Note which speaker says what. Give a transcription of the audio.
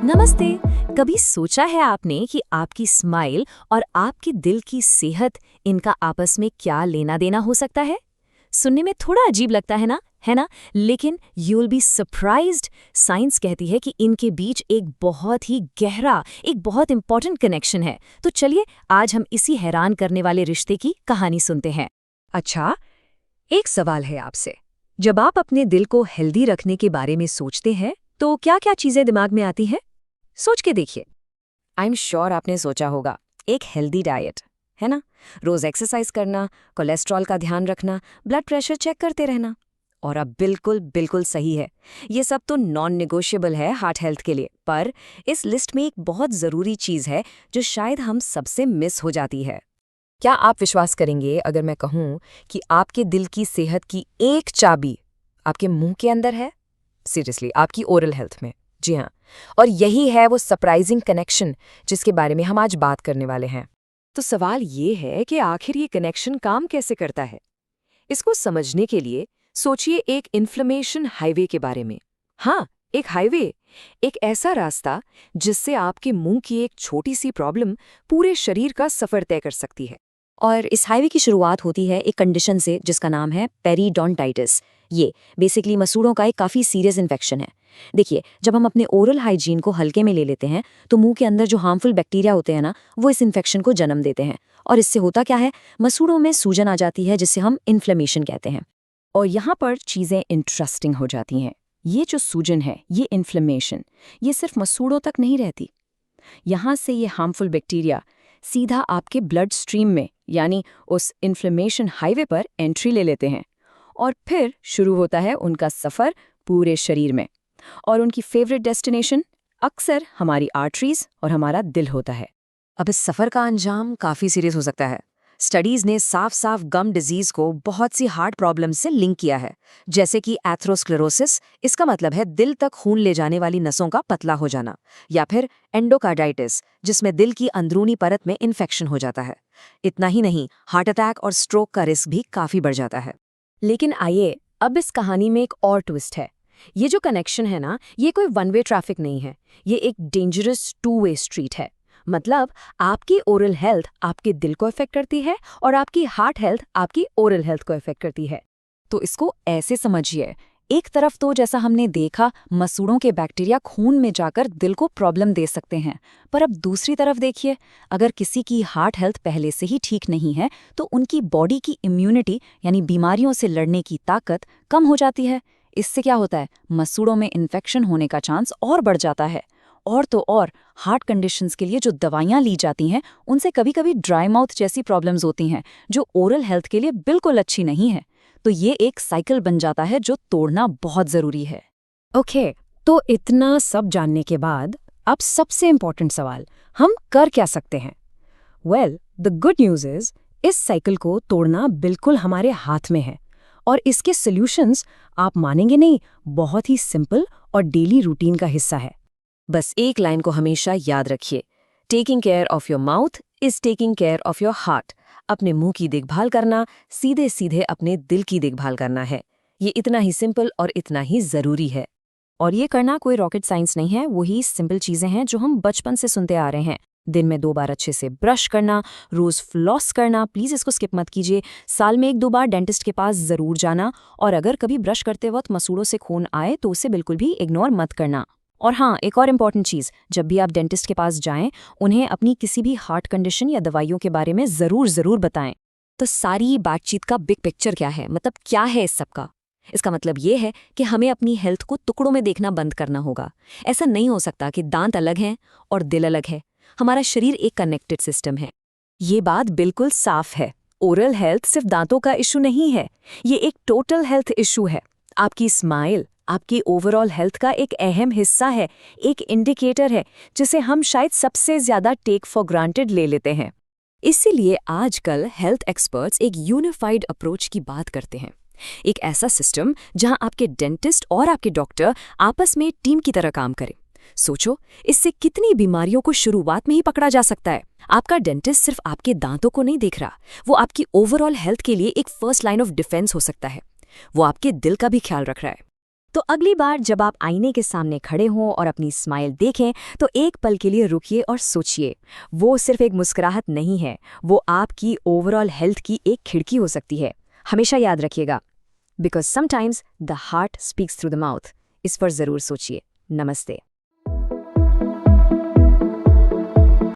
Speaker 1: नमस्ते। कभी सोचा है आपने कि आपकी स्माइल और आपके दिल की सेहत, इनका आपस में क्या लेना देना हो सकता है? सुनने में थोड़ा अजीब लगता है ना? लेकिन you will be surprised. Science कहती है कि इनके बीच एक बहुत ही गहरा, एक बहुत इंपॉर्टेंट कनेक्शन है। तो चलिए आज हम इसी हैरान करने वाले रिश्ते की कहानी सुनते हैं।
Speaker 2: अच्छा, एक सवाल है आपसे। जब आप अपने दिल को हेल्दी रखने के बारे में सोचते हैं तो क्या क्या चीजें दिमाग में आती हैं? सोच के देखिए।
Speaker 1: आई एम श्योर आपने सोचा होगा, एक हेल्दी डाइट, है ना? रोज एक्सरसाइज करना, कोलेस्ट्रॉल का ध्यान रखना, ब्लड प्रेशर चेक करते रहना। और अब बिल्कुल बिल्कुल सही है, ये सब तो नॉन नेगोशिएबल है हार्ट हेल्थ के लिए। पर इस लिस्ट में एक बहुत ज़रूरी चीज़ है जो शायद हम सबसे मिस हो जाती है। क्या आप विश्वास करेंगे अगर मैं कहूँ कि आपके दिल की सेहत की एक चाबी आपके मुंह के अंदर है? सीरियसली, आपकी ओरल हेल्थ में। जी हाँ, और यही है वो सरप्राइजिंग कनेक्शन जिसके बारे में हम आज बात करने वाले हैं।
Speaker 2: तो सवाल ये है कि आखिर ये कनेक्शन काम कैसे करता है? इसको समझने के लिए सोचिए एक इन्फ्लेमेशन हाईवे के बारे में। हाँ, एक हाईवे, एक ऐसा रास्ता जिससे आपके मुंह की एक छोटी सी प्रॉब्लम पूरे शरीर का सफर तय कर सकती है।
Speaker 3: और इस हाईवे की शुरुआत होती है एक कंडीशन से जिसका नाम है पेरिडोंटाइटिस। ये बेसिकली मसूड़ों का एक काफ़ी सीरियस इन्फेक्शन है। देखिए, जब हम अपने ओरल हाइजीन को हल्के में ले लेते हैं तो मुंह के अंदर जो हार्मफुल बैक्टीरिया होते हैं ना, वो इस इन्फेक्शन को जन्म देते हैं। और इससे होता क्या है, मसूड़ों में सूजन आ जाती है जिसे हम इन्फ्लेमेशन कहते हैं।
Speaker 1: और यहाँ पर चीज़ें इंटरेस्टिंग हो जाती हैं। ये जो सूजन है, ये इन्फ्लेमेशन, ये सिर्फ मसूड़ों तक नहीं रहती। यहाँ से ये हार्मफुल बैक्टीरिया सीधा आपके ब्लड स्ट्रीम में, यानी उस इन्फ्लेमेशन हाईवे पर एंट्री ले लेते हैं। और फिर शुरू होता है उनका सफ़र पूरे शरीर में। और उनकी फेवरेट डेस्टिनेशन अक्सर हमारी आर्टरीज और हमारा दिल होता है।
Speaker 2: अब इस सफर का अंजाम काफी सीरियस हो सकता है। स्टडीज ने साफ साफ गम डिजीज को बहुत सी हार्ट प्रॉब्लम से लिंक किया है, जैसे कि एथरोस्क्लेरोसिस, इसका मतलब है दिल तक खून ले जाने वाली नसों का पतला हो जाना, या फिर एंडोकार्डाइटिस, जिसमें दिल की अंदरूनी परत में इन्फेक्शन हो जाता है। इतना ही नहीं, हार्ट अटैक और स्ट्रोक का रिस्क भी काफी बढ़ जाता है।
Speaker 1: लेकिन आइए, अब इस कहानी में एक और ट्विस्ट है। ये जो कनेक्शन है ना, ये कोई वन वे ट्रैफिक नहीं है, ये एक डेंजरस टू वे स्ट्रीट है। मतलब आपकी ओरल हेल्थ आपके दिल को इफेक्ट करती है और आपकी हार्ट हेल्थ आपकी ओरल हेल्थ को इफेक्ट करती है। तो इसको ऐसे समझिए, एक तरफ तो जैसा हमने देखा, मसूड़ों के बैक्टीरिया खून में जाकर दिल को प्रॉब्लम दे सकते हैं, पर अब दूसरी तरफ देखिए, अगर किसी की हार्ट हेल्थ पहले से ही ठीक नहीं है तो उनकी बॉडी की इम्यूनिटी, यानी बीमारियों से लड़ने की ताकत, कम हो जाती है। इससे क्या होता है, मसूड़ों में इन्फेक्शन होने का चांस और बढ़ जाता है। और तो और हार्ट कंडीशंस के लिए जो दवाइयाँ ली जाती हैं, उनसे कभी कभी ड्राई माउथ जैसी प्रॉब्लम्स होती हैं जो ओरल हेल्थ के लिए बिल्कुल अच्छी नहीं है। तो ये एक साइकिल बन जाता है जो तोड़ना बहुत ज़रूरी है।
Speaker 2: ओके, तो इतना सब जानने के बाद अब सबसे इम्पोर्टेंट सवाल, हम कर क्या सकते हैं? Well, the good news is इस साइकिल को तोड़ना बिल्कुल हमारे हाथ में है। और इसके सॉल्यूशंस, आप मानेंगे नहीं, बहुत ही सिंपल और डेली रूटीन का हिस्सा है।
Speaker 1: बस एक लाइन को हमेशा याद रखिए, taking care of your mouth is taking care of your heart. अपने मुंह की देखभाल करना सीधे सीधे अपने दिल की देखभाल करना है। ये इतना ही सिंपल और इतना ही ज़रूरी है। और ये करना कोई रॉकेट साइंस नहीं है, वही सिंपल चीज़ें हैं जो हम बचपन से सुनते आ रहे हैं। दिन में 2 बार अच्छे से ब्रश करना, रोज़ फ्लॉस करना, प्लीज़ इसको स्किप मत कीजिए। साल में 1-2 बार डेंटिस्ट के पास ज़रूर जाना। और अगर कभी ब्रश करते वक्त मसूड़ों से खून आए तो उसे बिल्कुल भी इग्नोर मत करना। और हाँ, एक और इम्पॉर्टेंट चीज़, जब भी आप डेंटिस्ट के पास जाएं, उन्हें अपनी किसी भी हार्ट कंडीशन या दवाइयों के बारे में ज़रूर बताएं। तो सारी बातचीत का बिग पिक्चर क्या है, मतलब क्या है इस सब का? इसका मतलब ये है कि हमें अपनी हेल्थ को टुकड़ों में देखना बंद करना होगा। ऐसा नहीं हो सकता कि दांत अलग हैं और दिल अलग है। हमारा शरीर एक कनेक्टेड सिस्टम है। ये बात बिल्कुल साफ है। ओरल हेल्थ सिर्फ दांतों का इशू नहीं है, ये एक टोटल हेल्थ इशू है। आपकी स्माइल आपकी ओवरऑल हेल्थ का एक अहम हिस्सा है, एक इंडिकेटर है जिसे हम शायद सबसे ज़्यादा टेक फॉर ग्रांटेड ले लेते हैं। इसीलिए आजकल हेल्थ एक्सपर्ट्स एक यूनिफाइड अप्रोच की बात करते हैं। एक ऐसा सिस्टम जहां आपके डेंटिस्ट और आपके डॉक्टर आपस में टीम की तरह काम करें। सोचो, इससे कितनी बीमारियों को शुरुआत में ही पकड़ा जा सकता है। आपका डेंटिस्ट सिर्फ आपके दांतों को नहीं देख रहा, वो आपकी ओवरऑल हेल्थ के लिए एक फर्स्ट लाइन ऑफ डिफेंस हो सकता है। वो आपके दिल का भी ख्याल रख रहा है।
Speaker 3: तो अगली बार जब आप आईने के सामने खड़े हों और अपनी स्माइल देखें तो एक पल के लिए रुकिए और सोचिए, वो सिर्फ एक मुस्कुराहट नहीं है, वो आपकी ओवरऑल हेल्थ की एक खिड़की हो सकती है। हमेशा याद रखिएगा, because sometimes the heart speaks through the mouth. इस पर ज़रूर सोचिए। नमस्ते।